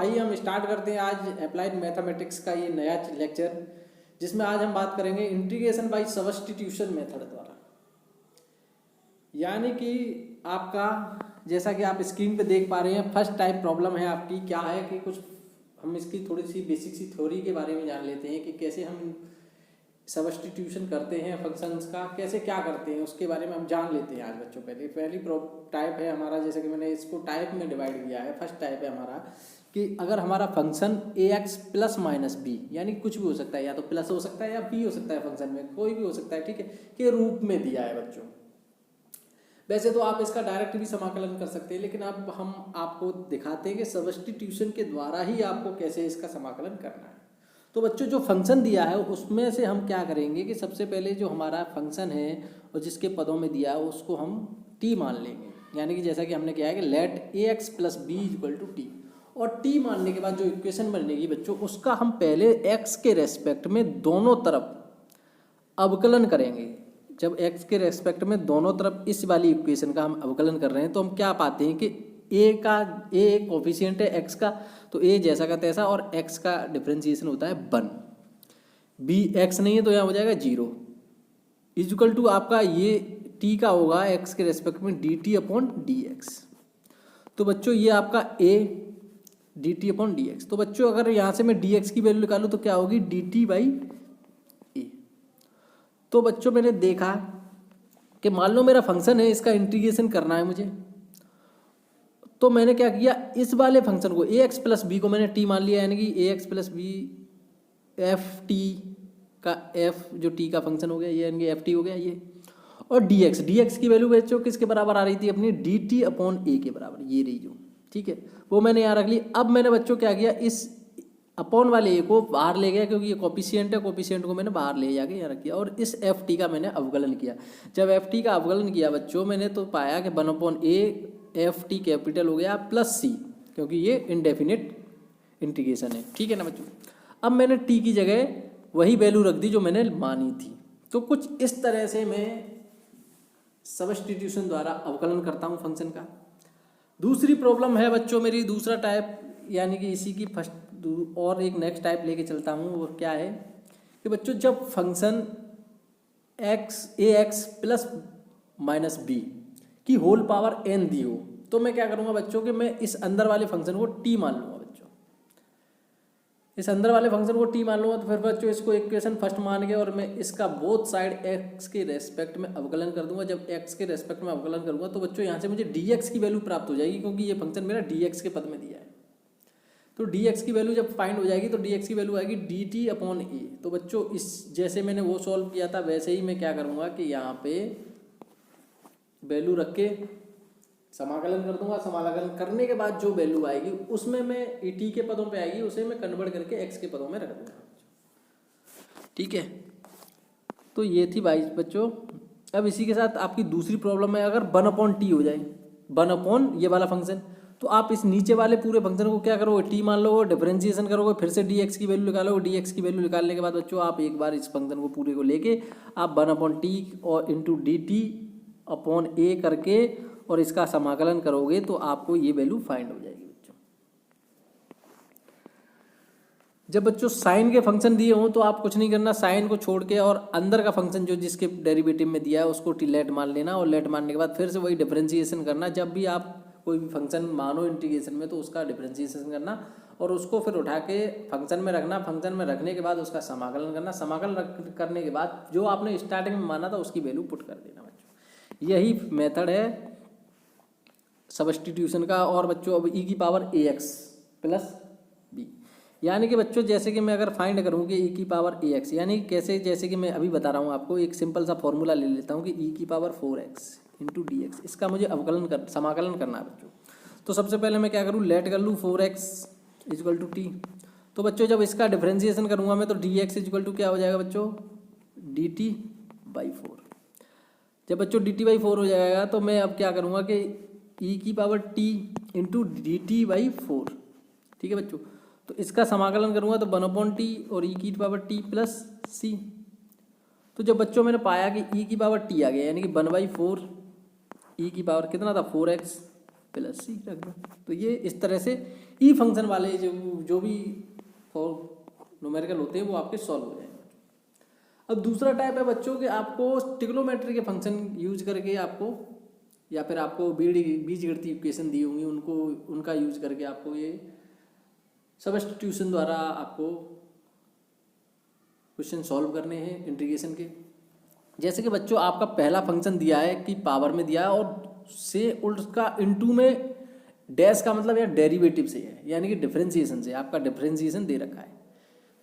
आइए हम स्टार्ट करते हैं आज अप्लाइड मैथमेटिक्स का ये नया लेक्चर, जिसमें आज हम बात करेंगे इंटीग्रेशन बाय सब्स्टिट्यूशन मेथड द्वारा। यानी कि आपका, जैसा कि आप स्क्रीन पे देख पा रहे हैं, फर्स्ट टाइप प्रॉब्लम है आपकी। क्या है कि कुछ हम इसकी थोड़ी सी बेसिक सी थ्योरी के बारे में जान लेते हैं कि कैसे हम सब्स्टिट्यूशन करते हैं फंक्शंस का, कैसे क्या करते हैं उसके बारे में हम जान लेते हैं आज बच्चों। पहली टाइप है हमारा, जैसे कि मैंने इसको टाइप में डिवाइड किया है। फर्स्ट टाइप है हमारा कि अगर हमारा function ax plus minus B, यानी कुछ भी हो सकता है, या तो प्लस हो सकता है या बी हो सकता है, फंक्शन में कोई भी हो सकता है, ठीक है, के रूप में दिया है बच्चों। वैसे तो आप इसका डायरेक्ट भी समाकलन कर सकते हैं, लेकिन अब हम आपको दिखाते हैं कि सब्स्टिट्यूशन के द्वारा ही आपको कैसे इसका समाकलन करना है। तो बच्चों जो फंक्शन दिया है उसमें से हम क्या करेंगे कि सबसे पहले जो हमारा फंक्शन है और जिसके पदों में दिया है उसको हम t मान लेंगे। यानी कि जैसा कि हमने किया है कि let ax plus B equal to T, और t मानने के बाद जो इक्वेशन बनेगी बच्चों, उसका हम पहले x के रेस्पेक्ट में दोनों तरफ अवकलन करेंगे। जब x के रेस्पेक्ट में दोनों तरफ इस वाली इक्वेशन का हम अवकलन कर रहे हैं तो हम क्या पाते हैं कि a कोफिशिएंट है x का, तो a जैसा का तैसा, और x का डिफरेंशिएशन होता है 1। b x नहीं है तो यहाँ हो जाएगा 0 इक्वल टू आपका ये t का होगा x के रेस्पेक्ट में dt अपॉन dx। तो बच्चों ये आपका a dt अपॉन dx। तो बच्चों अगर यहाँ से मैं dx की वैल्यू निकालूँ तो क्या होगी, dt बाई a। तो बच्चों मैंने देखा कि मान लो मेरा फंक्शन है, इसका इंटीग्रेशन करना है मुझे, तो मैंने क्या किया, इस वाले फंक्शन को ax प्लस बी को मैंने t मान लिया, यानी कि ax plus B F T का f जो t का फंक्शन हो गया ये, यानी कि एफ टी हो गया ये, और dx की वैल्यू बच्चों किसके बराबर आ रही थी अपनी, dt अपॉन a के बराबर, ये रही जो, ठीक है, वो मैंने यहाँ रख ली। अब मैंने बच्चों क्या किया, इस अपॉन वाले a को बाहर ले गया क्योंकि ये कोफिशिएंट है, कोफिशिएंट को मैंने बाहर ले जाके यहाँ रख दिया, और इस एफ टी का मैंने अवकलन किया। जब एफ टी का अवकलन किया बच्चों मैंने, तो पाया कि 1 upon a F T capital हो गया प्लस सी, क्योंकि ये इनडेफिनिट इंटीग्रेशन है, ठीक है ना बच्चों। अब मैंने टी की जगह वही वैल्यू रख दी जो मैंने मानी थी। तो कुछ इस तरह से मैं सब्स्टिट्यूशन द्वारा अवकलन करता हूँ फंक्शन का। दूसरी प्रॉब्लम है बच्चों मेरी, दूसरा टाइप, यानी कि इसी की फर्स्ट और एक नेक्स्ट टाइप लेके चलता हूँ। वो क्या है कि बच्चों जब function ax plus minus B की होल पावर n दी हो, तो मैं क्या करूँगा बच्चों कि मैं इस अंदर वाले फंक्शन को t मान लूँगा बच्चों, इस अंदर वाले फंक्शन को t मान लूँगा। तो फिर बच्चों इसको इक्वेशन फर्स्ट मान के, और मैं इसका बोथ साइड x के रेस्पेक्ट में अवकलन कर दूंगा। जब x के रेस्पेक्ट में अवकलन करूँगा तो बच्चों यहाँ से मुझे dx की वैल्यू प्राप्त हो जाएगी, क्योंकि ये फंक्शन मेरा dx के पद में दिया है। तो dx की वैल्यू जब फाइंड हो जाएगी तो dx की वैल्यू आएगी dt अपॉन a। तो बच्चों इस जैसे मैंने वो सॉल्व किया था वैसे ही मैं क्या करूँगा कि यहाँ पे वैल्यू रख के समाकलन कर दूंगा। समाकलन करने के बाद जो वैल्यू आएगी उसमें मैं t के पदों पे आएगी, उसे मैं कन्वर्ट करके x के पदों में रख दूंगा, ठीक है। तो ये थी भाई बच्चों। अब इसी के साथ आपकी दूसरी प्रॉब्लम है, अगर 1 अपॉन टी हो जाए, 1 अपॉन ये वाला फंक्शन, तो आप इस नीचे वाले पूरे फंक्शन को क्या करोगे, टी मान लो, डिफरेंशिएशन करोगे, फिर से dx की वैल्यू निकालोगे। dx की वैल्यू निकालने के बाद बच्चों आप एक बार इस फंक्शन को पूरे को लेके आप 1 अपॉन टी और इंटू डी टी अपॉन ए करके और इसका समाकलन करोगे तो आपको ये वैल्यू फाइंड हो जाएगी बच्चों। जब बच्चों साइन के फंक्शन दिए हों तो आप कुछ नहीं करना, साइन को छोड़ के और अंदर का फंक्शन जो जिसके डेरिवेटिव में दिया है उसको लेट मान लेना, और लेट मानने के बाद फिर से वही डिफरेंशिएशन करना। जब भी आप कोई भी फंक्शन मानो इंटीग्रेशन में तो उसका डिफरेंशिएशन करना और उसको फिर उठा के फंक्शन में रखना। फंक्शन में रखने के बाद उसका समाकलन करना। समाकलन करने के बाद जो आपने स्टार्टिंग में माना था उसकी वैल्यू पुट कर देना बच्चों। यही मेथड है सब्स्टिट्यूशन का। और बच्चों अब e की पावर ax प्लस बी, यानी कि बच्चों जैसे कि मैं अगर फाइंड करूँ कि e की पावर ax, यानी कैसे, जैसे कि मैं अभी बता रहा हूँ आपको, एक सिंपल सा फॉर्मूला ले लेता हूँ कि e की power 4x into D x, इसका मुझे समाकलन करना है बच्चों। तो सबसे पहले मैं क्या करूँ, लेट कर लूँ 4x इक्वल टू टी। तो बच्चों जब इसका डिफरेंशिएशन करूँगा मैं तो dx इक्वल टू क्या हो जाएगा बच्चों, dt बाई 4। जब बच्चों dt बाई 4 हो जाएगा तो मैं अब क्या करूँगा कि e की power t into D T by 4, ठीक है बच्चों। तो इसका समाकलन करूँगा तो 1 अपॉन टी और e की पावर t प्लस c। तो जब बच्चों मैंने पाया कि e की पावर t आ गया, यानी कि 1/4 e की पावर कितना था 4x प्लस सी रख दो। तो ये इस तरह से ई फंक्शन वाले जो भी न्यूमेरिकल होते हैं वो आपके सॉल्व हो जाएंगे। अब दूसरा टाइप है बच्चों के आपको ट्रिग्नोमेट्री के फंक्शन यूज करके आपको, या फिर आपको बीजगणित इक्वेशन दी होंगी उनका यूज करके आपको ये सब्स्टिट्यूशन द्वारा आपको क्वेश्चन सॉल्व करने हैं इंटीग्रेशन के। जैसे कि बच्चों आपका पहला फंक्शन दिया है कि पावर में दिया है और से उसका इनटू में डैश का मतलब या डेरिवेटिव से है, यानी कि डिफरेंशिएशन से आपका डिफरेंशिएशन दे रखा है।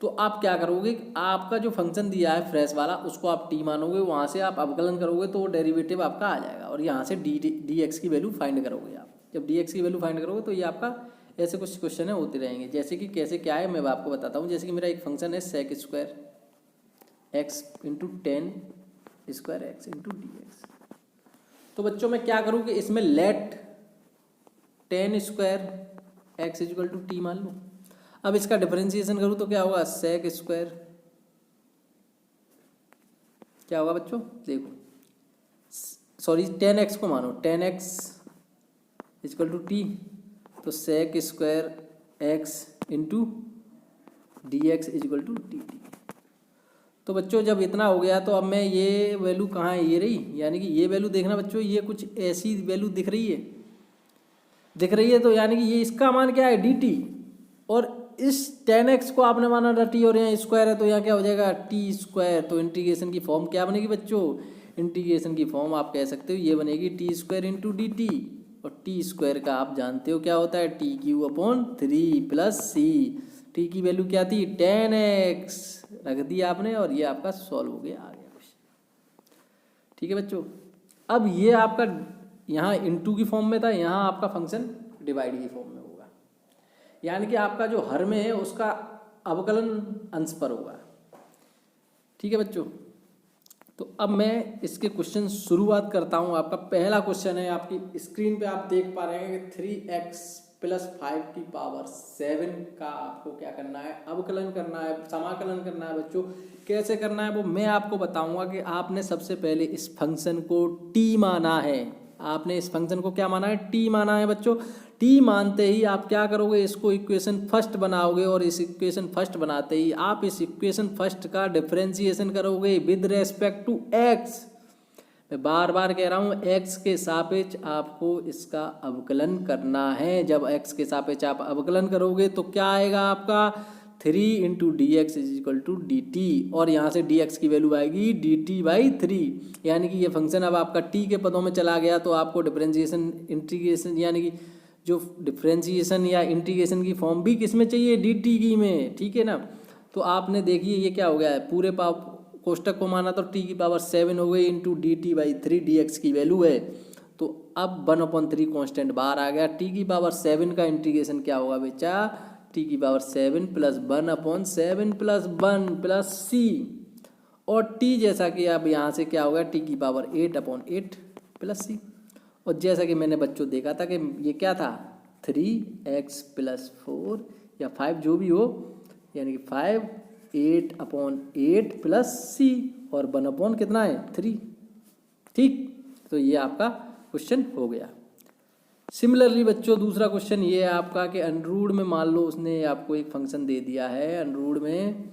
तो आप क्या करोगे, आपका जो फंक्शन दिया है फ्रेश वाला उसको आप टी मानोगे, वहाँ से आप अवकलन करोगे तो वो डेरिवेटिव आपका आ जाएगा और यहाँ से डी एक्स की वैल्यू फाइंड करोगे आप। जब डी एक्स की वैल्यू फाइंड करोगे तो ये आपका ऐसे कुछ क्वेश्चन है होते रहेंगे। जैसे कि कैसे क्या है मैं आपको बताता हूँ। जैसे कि मेरा एक फंक्शन है sec square X into 10 square X into D X. तो बच्चों मैं क्या करूँ कि इसमें let 10 square X equal to T मान लूँ। अब इसका डिफरेंशिएशन करूँ तो क्या होगा, सेक स्क्वायर क्या होगा बच्चों, देखो सॉरी 10x को मानो 10x इक्वल टू टी, तो sec square X into D X equal to D T. तो बच्चों जब इतना हो गया तो अब मैं ये वैल्यू कहाँ है, ये रही, यानी कि ये वैल्यू देखना बच्चों, ये कुछ ऐसी वैल्यू दिख रही है तो यानी कि ये इसका मान क्या है डी टी, और इस 10x को आपने माना था टी और यहाँ स्क्वायर है तो यहाँ क्या हो जाएगा टी स्क्वायर। तो इंटीग्रेशन की फॉर्म क्या बनेगी बच्चों, इंटीग्रेशन की फॉर्म आप कह सकते हो ये बनेगी T square into D T, और टी स्क्वायर का आप जानते हो क्या होता है टी क्यू अपॉन 3 प्लस सी। टी की वैल्यू क्या थी 10x रख दी आपने और ये आपका सॉल्व हो गया, आ गया क्वेश्चन। ठीक है बच्चों, अब ये आपका यहाँ इंटू की फॉर्म में था, यहाँ आपका फंक्शन डिवाइड की फॉर्म में होगा, यानी कि आपका जो हर में है उसका अवकलन अंश पर होगा। ठीक है बच्चों, तो अब मैं इसके क्वेश्चन शुरुआत करता हूँ। आपका पहला क्वेश्चन है, आपकी स्क्रीन पे आप देख पा रहे हैं कि 3x प्लस 5 की पावर 7 का आपको क्या करना है, अवकलन करना है, समाकलन करना है। बच्चों कैसे करना है वो मैं आपको बताऊंगा कि आपने सबसे पहले इस फंक्शन को t माना है। आपने इस फंक्शन को क्या माना है, t माना है बच्चों। t मानते ही आप क्या करोगे, इसको इक्वेशन फर्स्ट बनाओगे और इस इक्वेशन फर्स्ट बनाते ही आप इस इक्वेशन फर्स्ट का डिफरेंशिएशन करोगे विद रेस्पेक्ट टू x। मैं बार बार कह रहा हूँ x के सापेक्ष आपको इसका अवकलन करना है। जब x के सापेक्ष आप अवकलन करोगे तो क्या आएगा आपका 3 into D X is equal to D T, और यहाँ से डी एक्स की वैल्यू आएगी डी टी बाई 3, यानी कि ये फंक्शन अब आपका t के पदों में चला गया। तो आपको डिफरेंशिएशन इंटीग्रेशन यानी कि जो डिफरेंशिएशन या इंटीग्रेशन की फॉर्म भी किस में चाहिए डी टी की में। ठीक है ना, तो आपने देखिए ये क्या हो गया है, पूरे कोष्टक को माना तो t की पावर 7 हो गई into D T by 3 D X की वैल्यू है। तो अब 1/3 कॉन्स्टेंट बाहर आ गया। t की पावर 7 का इंटीग्रेशन क्या होगा बेचा, t की power 7 plus 1/7 plus 1 plus c, और t जैसा कि अब यहाँ से क्या होगा t की पावर 8/8 प्लस c। और जैसा कि मैंने बच्चों देखा था कि ये क्या था 3x प्लस 4 या 5 जो भी हो, यानी कि 5 8/8 प्लस सी, और 1 कितना है 3। ठीक, तो ये आपका क्वेश्चन हो गया। सिमिलरली बच्चों दूसरा क्वेश्चन ये है आपका कि अंडररूट में मान लो उसने आपको एक फंक्शन दे दिया है अंडररूट में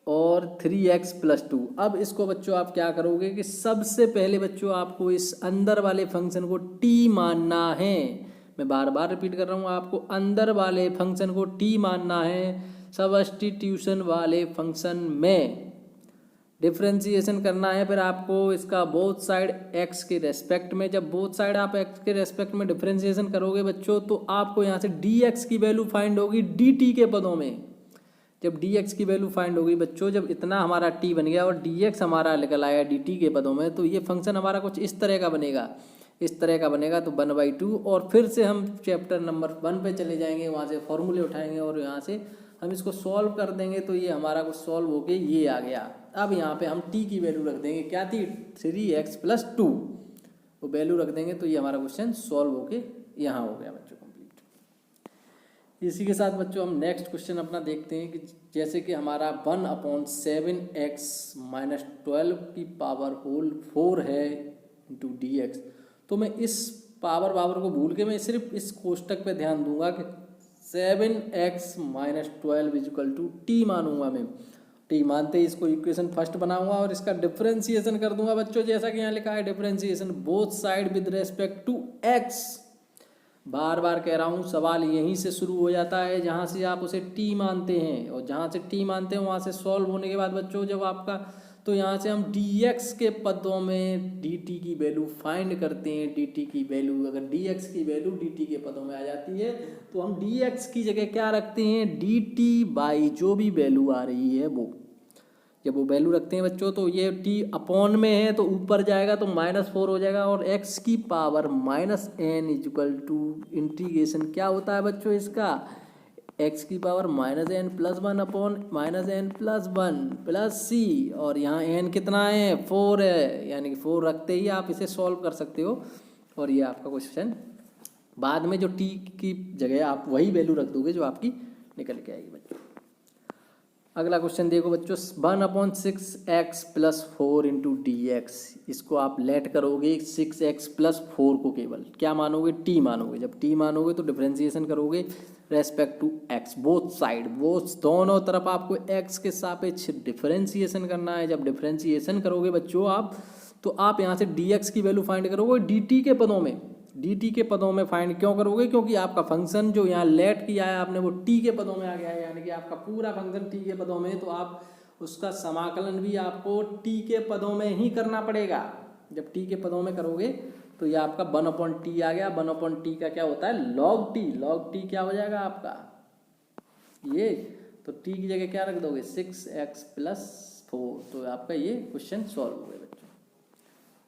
और 3x प्लस 2। अब इसको बच्चों आप क्या करोगे कि सबसे पहले बच्चों आपको इस अंदर वाले फंक्शन को t मानना है। मैं बार बार रिपीट कर रहा हूँ, आपको अंदर वाले फंक्शन को t मानना है। सब्स्टिट्यूशन वाले फंक्शन में डिफरेंशिएशन करना है, फिर आपको इसका बोथ साइड x के रेस्पेक्ट में। जब बोथ साइड आप x के रेस्पेक्ट में डिफरेंशिएशन करोगे बच्चों तो आपको यहाँ से dx की वैल्यू फाइंड होगी dt के पदों में। जब dx की वैल्यू फाइंड होगी बच्चों, जब इतना हमारा t बन गया और dx हमारा निकल आया dt के पदों में, तो ये फंक्शन हमारा कुछ इस तरह का बनेगा, इस तरह का बनेगा। तो 1/2, और फिर से हम चैप्टर नंबर 1 पे चले जाएंगे, वहाँ से फॉर्मूले उठाएंगे और यहाँ से हम इसको सॉल्व कर देंगे। तो ये हमारा कुछ सॉल्व होके ये आ गया। अब यहाँ पे हम t की वैल्यू रख देंगे, क्या थी 3x प्लस 2, वो वैल्यू रख देंगे तो ये हमारा क्वेश्चन सॉल्व होके यहाँ हो गया बच्चों कंप्लीट। इसी के साथ बच्चों हम नेक्स्ट क्वेश्चन अपना देखते हैं कि जैसे कि हमारा 1/7x - 12 की पावर होल 4 है इंटू डी एक्स। तो मैं इस पावर को भूल के मैं सिर्फ इस कोष्टक पे ध्यान दूंगा कि 7x minus 12 is equal to T मानूंगा मैं। टी मानते ही इसको इक्वेशन फर्स्ट बनाऊंगा और इसका डिफरेंशिएशन कर दूंगा बच्चों, जैसा कि यहाँ लिखा है differentiation both side with respect to x। बार बार कह रहा हूँ सवाल यहीं से शुरू हो जाता है जहाँ से आप उसे t मानते हैं, और जहाँ से t मानते हैं वहाँ से सॉल्व होने के बाद बच्चों जब आपका, तो यहाँ से हम dx के पदों में dt की वैल्यू फाइंड करते हैं। dt की वैल्यू, अगर dx की वैल्यू dt के पदों में आ जाती है तो हम dx की जगह क्या रखते हैं, dt बाई जो भी वैल्यू आ रही है वो। जब वो वैल्यू रखते हैं बच्चों तो ये t अपॉन में है तो ऊपर जाएगा तो -4 हो जाएगा, और x की power -n equal integration क्या होता है बच्चों इसका, x की power -n + 1 upon -n + 1 plus c, और यहाँ n कितना है 4 है, यानी कि 4 रखते ही आप इसे सॉल्व कर सकते हो। और ये आपका क्वेश्चन बाद में जो t की जगह आप वही वैल्यू रख दोगे जो आपकी निकल के आएगी बच्चों। अगला क्वेश्चन देखो बच्चों, 1/6x + 4 इंटू dx, इसको आप लेट करोगे 6x + 4 को केवल क्या मानोगे, t मानोगे। जब t मानोगे तो डिफरेंशिएशन करोगे respect to x, both side, both दोनों तरफ आपको x के सापेक्ष डिफरेंशिएशन करना है। जब डिफरेंशिएशन करोगे बच्चों आप, तो आप यहाँ से dx की वैल्यू फाइंड करोगे dt के पदों में। dt के पदों में फाइंड क्यों करोगे, क्योंकि आपका फंक्शन जो यहाँ लेट किया है आपने वो t के पदों में आ गया है, यानी कि आपका पूरा फंक्शन t के पदों में, तो आप उसका समाकलन भी आपको t के पदों में ही करना पड़ेगा। जब t के पदों में करोगे तो ये आपका 1/t आ गया। 1/t का क्या होता है, log t। log t क्या हो जाएगा आपका ये, तो t की जगह क्या रख दोगे 6x + 4, तो आपका ये क्वेश्चन सॉल्व हो गया बच्चों।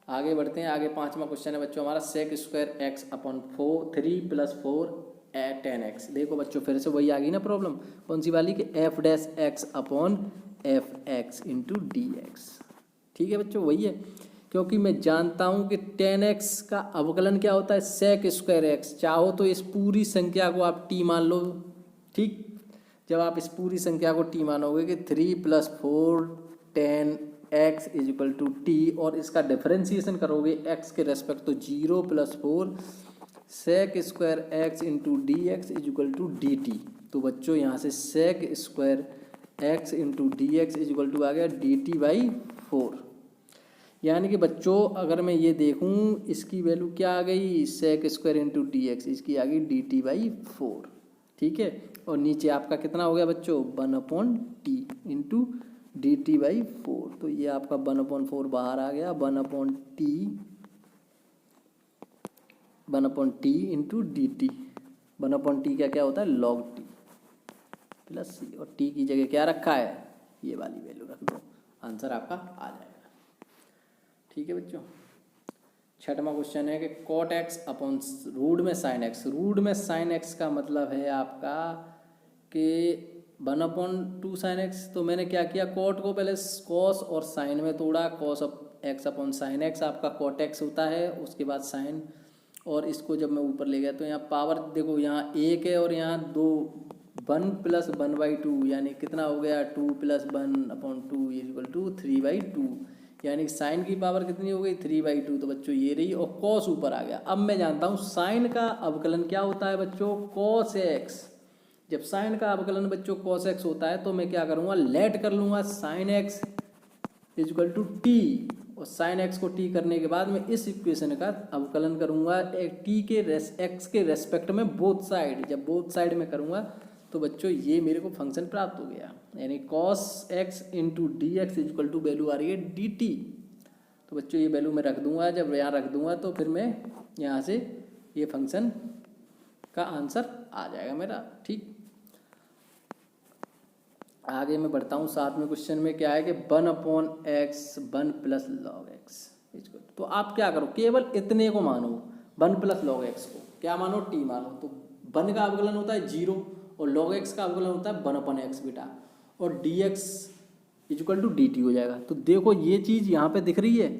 आगे बढ़ते हैं, आगे 5वां क्वेश्चन है बच्चों हमारा sec² x अपॉन 3 + 4 10x। देखो बच्चों फिर से वही आ गई ना प्रॉब्लम, कौन सी वाली, कि f' upon fx into dx। ठीक है बच्चों वही है, क्योंकि मैं जानता हूँ कि 10x का अवकलन क्या होता है sec² x। चाहो तो इस पूरी संख्या को आप t मान लो, ठीक। जब आप इस पूरी संख्या को t मानोगे कि 3 + 4 10x इजिकल टू टी, और इसका डिफरेंशिएशन करोगे x के रेस्पेक्ट तो 0 + 4 sec² x into dx equal to dt। तो बच्चों यहाँ से sec² x into dx equal to आ गया dt/4। यानी कि बच्चों अगर मैं ये देखूँ इसकी वैल्यू क्या आ गई, sec² इंटू dx, इसकी आ गई dt/4। ठीक है, और नीचे आपका कितना हो गया बच्चों 1/t इंटू dt/4, तो ये आपका 1/4 बाहर आ गया। 1/t into dt। 1/t का क्या होता है log t प्लस c, और t की जगह क्या रखा है ये वाली वैल्यू रख दो, आंसर आपका आ जाएगा। ठीक है बच्चों। 6वां क्वेश्चन है कि cot x अपॉन रूट में sin x। रूट में sin x का मतलब है आपका कि 1/2 sin x। तो मैंने क्या किया, cot को पहले cos और sin में तोड़ा, cos x upon sin x आपका cot x होता है, उसके बाद sin, और इसको जब मैं ऊपर ले गया तो यहाँ पावर देखो यहाँ 1 है और यहाँ 2, 1 + 1/2 यानी कितना हो गया 2 + 1/2 इजिकल टू 3/2, यानी साइन की पावर कितनी हो गई 3/2। तो बच्चों ये रही, और cos ऊपर आ गया। अब मैं जानता हूँ साइन का अवकलन क्या होता है बच्चों cos x। जब साइन का अवकलन बच्चों cos x होता है तो मैं क्या करूँगा, लेट कर लूँगा sin x equal to t, और sin x को t करने के बाद मैं इस इक्वेशन का अवकलन करूँगा t के x के रेस्पेक्ट में बोथ साइड। जब बोथ साइड में करूँगा तो बच्चों ये मेरे को फंक्शन प्राप्त हो गया, यानी cos x into D x equal to value आ रही है dt। तो बच्चों ये वैल्यू मैं रख दूंगा, जब यहाँ रख दूंगा तो फिर मैं यहाँ से ये फंक्शन का आंसर आ जाएगा मेरा। ठीक, आगे मैं बढ़ता हूँ। 7वें क्वेश्चन में क्या है कि 1/x 1 + log x। तो आप क्या करो, केवल इतने को मानो 1 + log x को क्या मानो t मानो। तो 1 का अवकलन होता है 0 और log x का अवकलन होता है 1/x बेटा, और dx इजिकल टू dt हो जाएगा। तो देखो ये चीज़ यहाँ पे दिख रही है,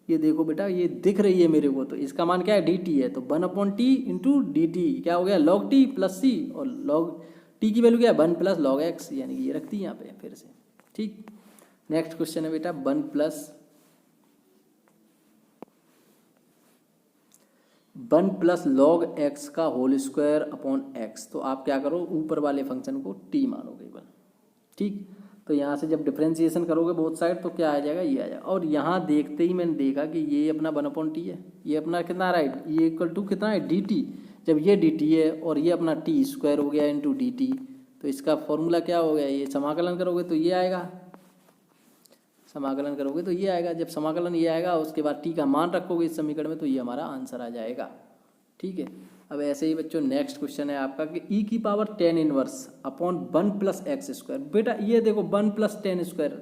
ये देखो बेटा ये दिख रही है मेरे को, तो इसका मान क्या है dt है। तो 1/t इंटू dt क्या हो गया log t प्लस c, और log t की वैल्यू क्या है 1 + log x, यानी कि ये रखती है यहाँ पे फिर से। ठीक, नेक्स्ट क्वेश्चन है बेटा 1 + वन प्लस लॉग एक्स का होल स्क्वायर अपॉन एक्स, तो आप क्या करो ऊपर वाले फंक्शन को टी मानोगे वन, ठीक। तो यहाँ से जब डिफ्रेंशिएशन करोगे बोथ साइड तो क्या आ जाएगा, ये आ जाएगा। और यहाँ देखते ही मैंने देखा कि ये अपना वन अपॉन टी है, ये अपना कितना रहा है, ये इक्वल टू कितना है डी टी। जब ये डी टी है और ये अपना टी स्क्वायर हो गया इंटू डी टी, तो इसका फॉर्मूला क्या हो गया, ये समाकलन करोगे तो ये आएगा, समाकलन करोगे तो ये आएगा। जब समाकलन ये आएगा उसके बाद टी का मान रखोगे इस समीकरण में, तो ये हमारा आंसर आ जाएगा, ठीक है। अब ऐसे ही बच्चों नेक्स्ट क्वेश्चन है आपका कि ई की power ten inverse upon one plus x square. बेटा ये देखो वन प्लस टेन स्क्वायर,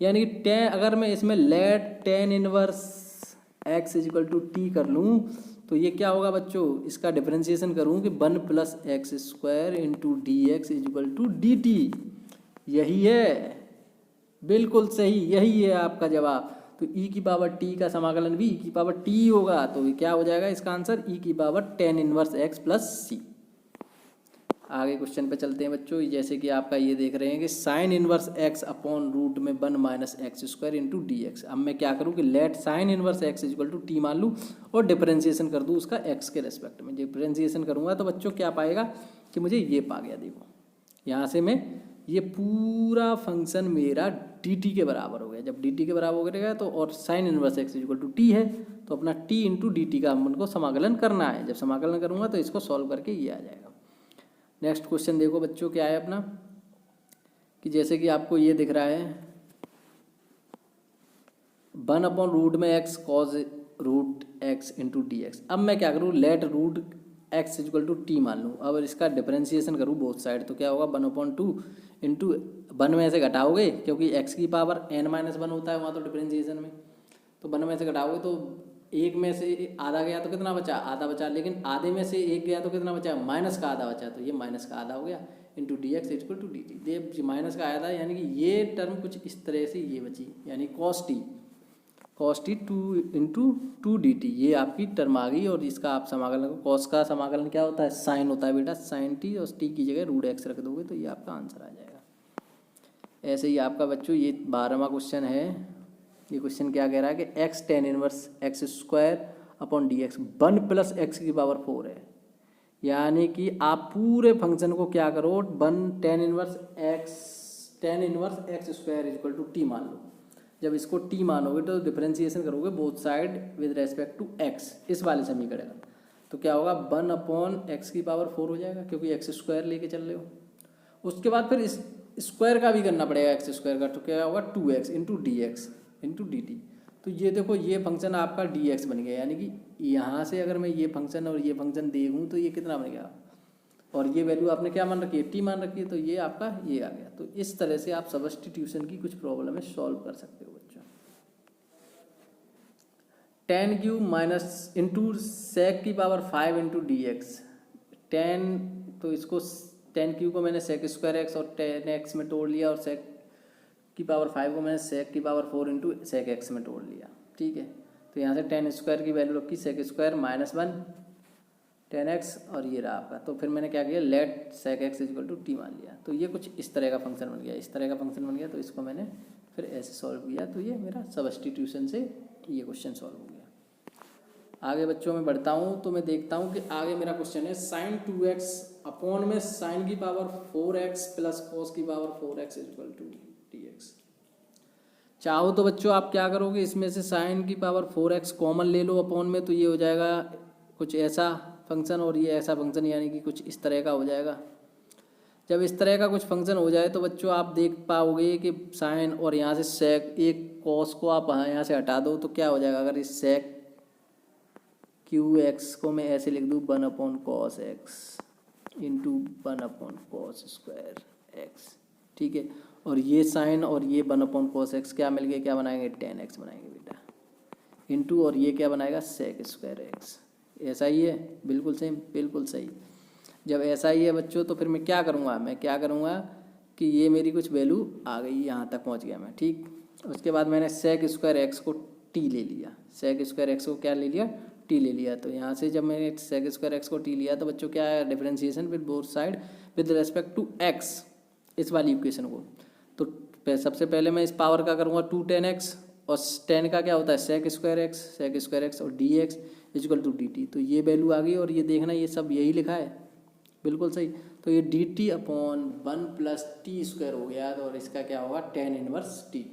यानी कि टेन, अगर मैं इसमें let tan inverse X is equal to T कर लूँ तो ये क्या होगा बच्चों, इसका डिफरेंशिएशन करूँ कि one plus x square into D X is equal to D T. यही है, बिल्कुल सही, यही है आपका जवाब। तो e की पावर t का समाकलन भी e की पावर t होगा, तो ये क्या हो जाएगा इसका आंसर, e की power ten inverse x plus C. आगे क्वेश्चन पे चलते हैं बच्चों। जैसे कि आपका ये देख रहे हैं कि sine inverse x upon root में one minus x square into D x. अब मैं क्या करूँ कि let sine inverse x is equal to T मान लूँ और डिफरेंशिएशन कर दूँ उसका x के रेस्पेक्ट में। डिफरेंशिएशन करूँगा तो बच्चों क्या पाएगा कि मुझे ये पा गया, देखो यहाँ से मैं ये पूरा फंक्शन मेरा डी टी के बराबर हो गया। जब डी टी के बराबर हो गया तो और sine inverse X equal to T है, तो अपना टी इंटू डी टी का हम उनको समाकलन करना है। जब समाकलन करूँगा तो इसको सॉल्व करके ये आ जाएगा। नेक्स्ट क्वेश्चन देखो बच्चों क्या है अपना, कि जैसे कि आपको ये दिख रहा है वन अपॉन रूट में X cos root X into D x. अब मैं क्या करूँ, let root X equal to T मान लूँ। अब इसका डिफरेंशिएशन करूँ बोथ साइड, तो क्या होगा one upon two into one में से घटाओगे, क्योंकि एक्स की पावर n माइनस वन होता है वहाँ तो डिफरेंशिएशन में, तो वन में से घटाओगे तो एक में से आधा गया तो कितना बचा, आधा बचा। लेकिन आधे में से एक गया तो कितना बचा, माइनस का आधा बचा, तो ये माइनस का आधा हो गया into D X equal to D T. ये माइनस का आधा, यानी कि ये टर्म कुछ इस तरह से ये बची, यानी cos T two into two D T, ये आपकी टर्म आ गई। और इसका आप समाकलन, कॉस का समाकलन क्या होता है, साइन होता है बेटा, साइन टी, और टी की जगह रूट एक्स रख दोगे तो ये आपका आंसर आ जाएगा। ऐसे ही आपका बच्चों ये 12वां क्वेश्चन है। ये क्वेश्चन क्या कह रहा है कि x ten inverse X square upon D x one plus x की पावर 4 है। यानी कि आप पूरे फंक्शन को क्या करो, one tan inverse X square equal to T मान लो। जब इसको टी मानोगे तो डिफरेंशिएशन करोगे both side with respect to X, इस वाले समीकरण का, तो क्या होगा वन अपॉन एक्स की पावर 4 हो जाएगा, क्योंकि एक्स स्क्वायर लेके चल रहे हो। उसके बाद फिर इस स्क्वायर का भी करना पड़ेगा एक्स स्क्वायर का, तो क्या होगा 2x into D x into D T. तो ये देखो ये फंक्शन आपका डी एक्स बन गया, यानी कि यहाँ से अगर मैं ये फंक्शन और ये फंक्शन देखूँ तो ये कितना बन गया, और ये वैल्यू आपने क्या मान रखी है, टी मान रखी है, तो ये आपका ये आ गया। तो इस तरह से आप सब्स्टिट्यूशन की कुछ प्रॉब्लम है सॉल्व कर सकते हो बच्चों। Tan cube minus into sec की power 5 into D x. Tan, तो इसको टेन क्यू को मैंने सेक स्क्वायर एक्स और टेन एक्स में तोड़ लिया, और सेक की पावर 5 को मैंने सेक की पावर 4 इंटू सेक एक्स में तोड़ लिया, ठीक है। तो यहाँ से टेन स्क्वायर की वैल्यू रखी sec square minus 1 tan X, और ये रहा आपका। तो फिर मैंने क्या किया, let sec X equal to T मान लिया। तो ये कुछ इस तरह का फंक्शन बन गया, इस तरह का फंक्शन बन गया। तो इसको मैंने फिर ऐसे सॉल्व किया, तो ये मेरा सब्स्टिट्यूशन से ये क्वेश्चन सॉल्व हो गया। आगे बच्चों में बढ़ता हूँ तो मैं देखता हूँ कि आगे मेरा क्वेश्चन है साइन 2x अपॉन में साइन की पावर 4x प्लस कॉस की power 4x equal to dx। चाहो तो बच्चों आप क्या करोगे, इसमें से साइन की पावर 4x कॉमन ले लो अपॉन में, तो ये हो जाएगा कुछ ऐसा फंक्शन, और ये ऐसा फंक्शन, यानी कि कुछ इस तरह का हो जाएगा। जब इस तरह का कुछ फंक्शन हो जाए तो बच्चों आप देख पाओगे कि साइन और यहाँ से सेक, एक कॉस को आप यहाँ से हटा दो तो क्या हो जाएगा, अगर इस सेक क्यू एक्स को मैं ऐसे लिख दूँ 1 upon cos x into 1 upon cos square x, ठीक है। और ये साइन और ये 1 अपॉन कॉस एक्स क्या मिल गए, क्या बनाएंगे, टेन एक्स बनाएंगे बेटा, इंटू और ये क्या बनाएगा, सेक स्क्वायर एक्स। ऐसा ही है, बिल्कुल सेम, बिल्कुल सही। जब ऐसा ही है बच्चों तो फिर मैं क्या करूँगा कि ये मेरी कुछ वैल्यू आ गई, यहाँ तक पहुँच गया मैं, ठीक। उसके बाद मैंने सेक स्क्वायर एक्स को टी ले लिया, सेक स्क्वायर एक्स को क्या ले लिया, टी ले लिया। तो यहाँ से जब मैंने सेक स्क्वायर एक्स को टी लिया तो बच्चों क्या है, differentiation with both side with respect to X, इस वाली इक्वेशन को। तो सबसे पहले मैं इस पावर का करूँगा 2 10x, और 10 का क्या होता है सेक स्क्वायर एक्स और D X, equal to D T, तो ये वैल्यू आ गई। और ये देखना ये सब यही लिखा है, बिल्कुल सही। तो ये D T upon 1 plus T square हो गया, तो और इसका क्या होगा tan इनवर्स टी।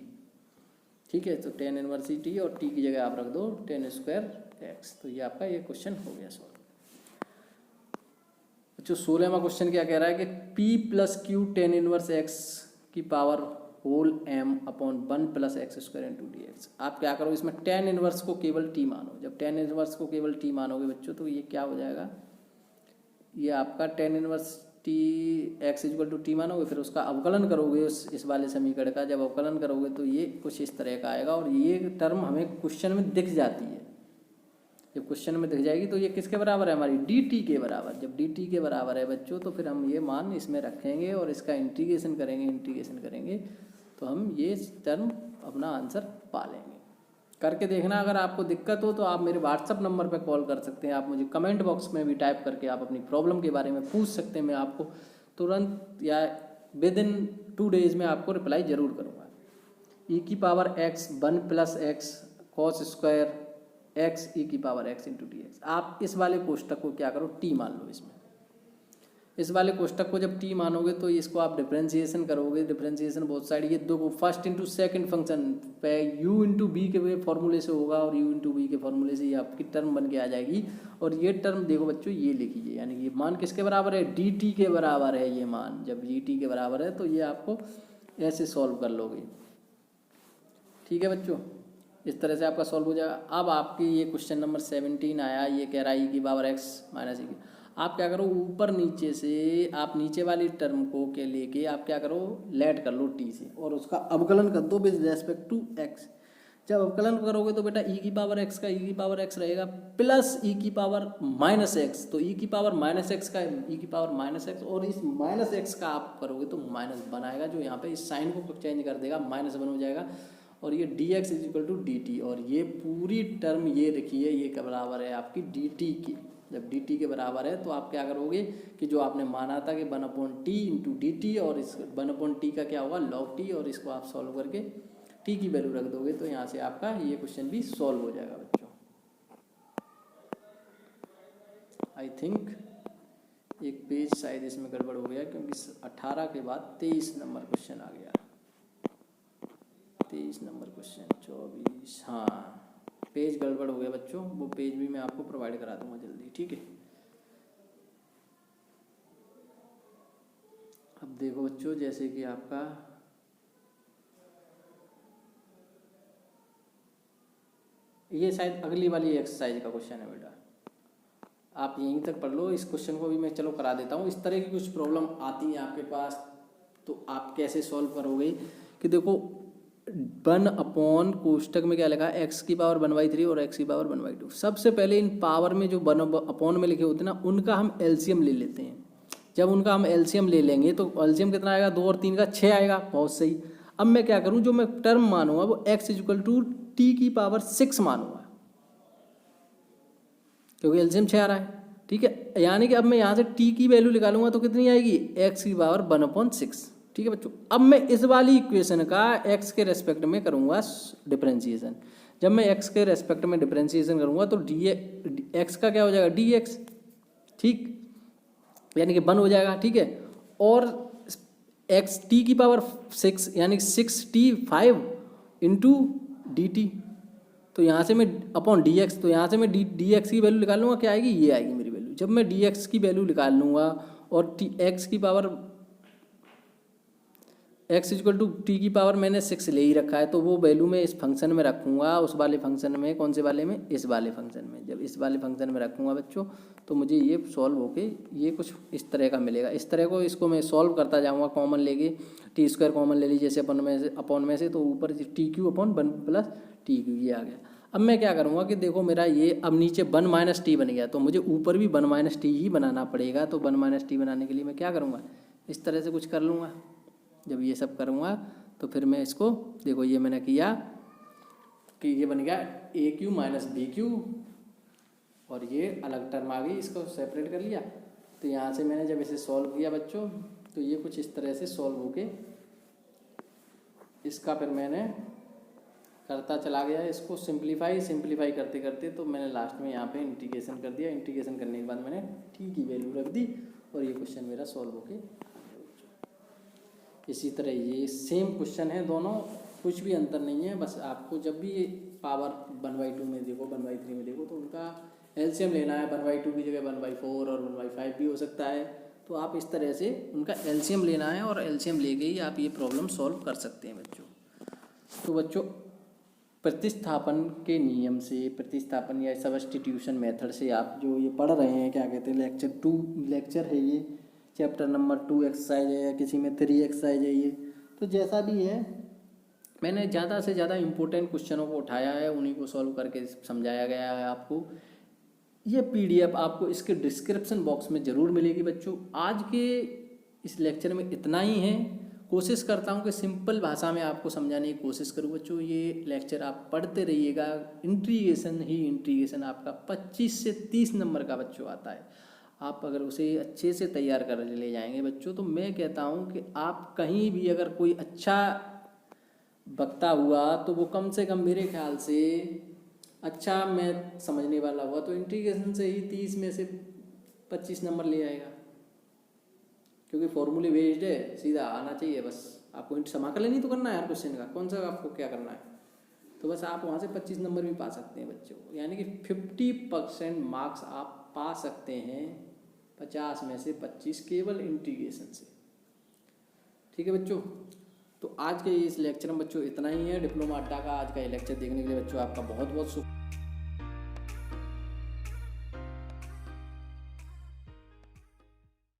ठीक है, तो tan इनवर्स टी और टी की जगह आप रख दो tan स्क्वायर एक्स। तो ये आपका ये क्वेश्चन हो गया सॉल्व। जो 16वां क्वेश्चन क्या कह रहा है कि p plus q tan inverse x की power whole m upon 1 plus x square into D x. आप क्या करो, इसमें tan इनवर्स को केवल t मानो। जब tan इनवर्स को केवल t मानोगे बच्चों, तो ये क्या हो जाएगा, ये आपका tan inverse T X equal to T मानोगे, फिर उसका अवकलन करोगे इस वाले समीकरण का। जब अवकलन करोगे तो ये कुछ इस तरह का आएगा, और ये टर्म हमें क्वेश्चन में दिख जाती है। जब क्वेश्चन में दिख जाएगी तो ये किसके बराबर है, हमारी डी टी के बराबर। जब डी टी के बराबर है बच्चों, तो फिर हम ये मान इसमें रखेंगे और इसका इंटीग्रेशन करेंगे तो हम ये टर्म अपना आंसर पा लेंगे। करके देखना, अगर आपको दिक्कत हो तो आप मेरे व्हाट्सअप नंबर पर कॉल कर सकते हैं। आप मुझे कमेंट बॉक्स में भी टाइप करके आप अपनी प्रॉब्लम के बारे में पूछ सकते हैं। मैं आपको तुरंत या विद इन 2 डेज में आपको रिप्लाई जरूर करूँगा। ई की power x 1 plus x cos square x e की power x into D x. आप इस वाले कोष्टक को क्या करो, टी मान लो। इसमें इस वाले कोष्टक को जब टी मानोगे तो इसको आप डिफरेंशिएशन करोगे। डिफरेंशिएशन बहुत साइड, ये दो फर्स्ट इंटू सेकंड फंक्शन पे यू इंटू बी के फॉर्मूले से होगा, और यू इंटू बी के फॉर्मूले से ये आपकी टर्म बन के आ जाएगी। और ये टर्म देखो बच्चों, ये लिखिए, यानी ये मान किसके बराबर है, डी टी के बराबर है। ये मान जब डी टी के बराबर है तो ये आपको ऐसे सॉल्व कर लोगे। ठीक है बच्चों, इस तरह से आपका सॉल्व हो जाएगा। अब आपकी ये क्वेश्चन नंबर 17 आया, ये कह रहा है ई की पावर एक्स माइनस ई की। आप क्या करो, ऊपर नीचे से आप नीचे वाली टर्म को के लेके आप क्या करो, लेट कर लो टी से, और उसका अवकलन कर दो विद रेस्पेक्ट टू एक्स। जब अवकलन करोगे तो बेटा ई की पावर एक्स का ई की पावर एक्स रहेगा प्लस ई की पावर माइनस एक्स। तो ई की पावर माइनस एक्स का ई की पावर माइनस एक्स, और इस माइनस एक्स का आप करोगे तो माइनस वन आएगा, जो यहाँ पे इस साइन को चेंज कर देगा, माइनस वन हो जाएगा। और ये D X is equal to D T, और ये पूरी टर्म ये देखिए ये के बराबर है आपकी डी टी की। जब डी टी के बराबर है तो आप क्या करोगे कि जो आपने माना था कि 1/t इंटू डी टी, और इस 1/t का क्या होगा लॉग टी, और इसको आप सॉल्व करके टी की वैल्यू रख दोगे, तो यहाँ से आपका ये क्वेश्चन भी सॉल्व हो जाएगा बच्चों। आई थिंक एक पेज शायद इसमें गड़बड़ हो गया, क्योंकि 18 के बाद 23 नंबर क्वेश्चन आ गया। 23 नंबर क्वेश्चन 24, हाँ पेज गड़बड़ हो गया बच्चों। वो पेज भी मैं आपको प्रोवाइड करा दूंगा जल्दी, ठीक है। अब देखो बच्चों, जैसे कि आपका ये शायद अगली वाली एक्सरसाइज का क्वेश्चन है बेटा, आप यहीं तक पढ़ लो। इस क्वेश्चन को भी मैं चलो करा देता हूँ। इस तरह की कुछ प्रॉब्लम आती है आपके पास, तो आप कैसे सॉल्व करोगे कि देखो 1 अपॉन कोष्टक में क्या लिखा है, एक्स की पावर 1/3 और एक्स की पावर 1/2। सबसे पहले इन पावर में जो 1 अपॉन में लिखे होते हैं ना, उनका हम एलसीएम ले लेते हैं। जब उनका हम एलसीएम ले लेंगे तो एलसीएम कितना आएगा, 2 और 3 का 6 आएगा, बहुत सही। अब मैं क्या करूं, जो मैं टर्म मानूंगा वो एक्स इक्वल टू टी की पावर 6 मानूंगा, क्योंकि एलसीएम 6 आ रहा है। ठीक है, यानी कि अब मैं यहाँ से टी की वैल्यू निकालूंगा तो कितनी आएगी, एक्स की पावर 1/6। ठीक है बच्चों, अब मैं इस वाली इक्वेशन का एक्स के रेस्पेक्ट में करूँगा डिफरेंशिएशन। जब मैं एक्स के रेस्पेक्ट में डिफरेंशिएशन करूँगा तो डी एक्स का क्या हो जाएगा, डी एक्स, ठीक, यानी कि 1 हो जाएगा। ठीक है, और एक्स टी की पावर 6 यानी 6t 5 इंटू डी टी, तो यहाँ से मैं अपॉन डी एक्स, तो यहाँ से मैं डी एक्स की वैल्यू निकाल लूँगा, क्या आएगी, ये आएगी मेरी वैल्यू। जब मैं डी एक्स की वैल्यू निकाल लूँगा और टी एक्स की power X equal to T की पावर मैंने 6 ले ही रखा है, तो वो वैल्यू मैं इस फंक्शन में रखूँगा, उस वाले फंक्शन में। कौन से वाले में, इस वाले फंक्शन में। जब इस वाले फंक्शन में रखूँगा बच्चों, तो मुझे ये सॉल्व होके ये कुछ इस तरह का मिलेगा। इस तरह को इसको मैं सॉल्व करता जाऊँगा, कॉमन लेके टी स्क्वायर कॉमन ले लीजिए जैसे अपॉन में से, तो ऊपर T Q upon 1 plus T Q ये आ गया। अब मैं क्या करूँगा कि देखो मेरा ये अब नीचे 1 माइनस टी बन गया, तो मुझे ऊपर भी 1 माइनस टी ही बनाना पड़ेगा। तो 1 माइनस टी बनाने के लिए मैं क्या करूँगा, इस तरह से कुछ कर लूँगा। जब ये सब करूँगा तो फिर मैं इसको देखो, ये मैंने किया कि ये बन गया ए क्यू माइनस बी क्यू, और ये अलग टर्म आ गई, इसको सेपरेट कर लिया। तो यहाँ से मैंने जब इसे सॉल्व किया बच्चों, तो ये कुछ इस तरह से सॉल्व होके इसका फिर मैंने करता चला गया इसको सिंप्लीफाई करते करते, तो मैंने लास्ट में यहाँ पे इंटीग्रेशन कर दिया। इंटीग्रेशन करने के बाद मैंने t की वैल्यू रख दी और ये क्वेश्चन मेरा सॉल्व होके। इसी तरह ये सेम क्वेश्चन है दोनों, कुछ भी अंतर नहीं है। बस आपको जब भी ये पावर 1/2 में देखो, 1/3 में देखो, तो उनका एलसीएम लेना है। 1/2 की जगह 1/4 और 1/5 भी हो सकता है। तो आप इस तरह से उनका एलसीएम लेना है और एलसीएम लेके ही आप ये प्रॉब्लम सॉल्व कर सकते हैं बच्चों। तो बच्चों प्रतिस्थापन के नियम से, प्रतिस्थापन या सब्स्टिट्यूशन मेथड से आप जो ये पढ़ रहे हैं, क्या कहते हैं, लेक्चर है ये, चैप्टर नंबर 2 एक्सरसाइज है, या किसी में 3 एक्सरसाइज है ये। तो जैसा भी है, मैंने ज़्यादा से ज़्यादा इम्पोर्टेंट क्वेश्चनों को उठाया है, उन्हीं को सॉल्व करके समझाया गया है आपको। ये पीडीएफ आपको इसके डिस्क्रिप्शन बॉक्स में ज़रूर मिलेगी बच्चों। आज के इस लेक्चर में इतना ही है। कोशिश करता हूँ कि सिंपल भाषा में आपको समझाने की कोशिश करूँ बच्चों। ये लेक्चर आप पढ़ते रहिएगा। इंटीग्रेशन आपका 25 से 30 नंबर का बच्चों आता है। आप अगर उसे अच्छे से तैयार कर ले जाएंगे बच्चों, तो मैं कहता हूँ कि आप कहीं भी अगर कोई अच्छा वक्ता हुआ तो वो कम से कम मेरे ख्याल से अच्छा मैथ समझने वाला हुआ तो इंटीग्रेशन से ही 30 में से 25 नंबर ले आएगा, क्योंकि फॉर्मूले बेस्ड है, सीधा आना चाहिए। बस आपको समाकलन ही तो करना है हर क्वेश्चन का, कौन सा आपको क्या करना है। तो बस आप वहाँ से 25 नंबर भी पा सकते हैं बच्चों, यानी कि 50% मार्क्स आप पा सकते हैं 50 में से 25 केवल इंटीग्रेशन से। ठीक है बच्चों, तो आज के इस लेक्चर में बच्चों इतना ही है। डिप्लोमा अड्डा का आज का ये लेक्चर देखने के लिए बच्चों आपका बहुत बहुत शुक्रिया।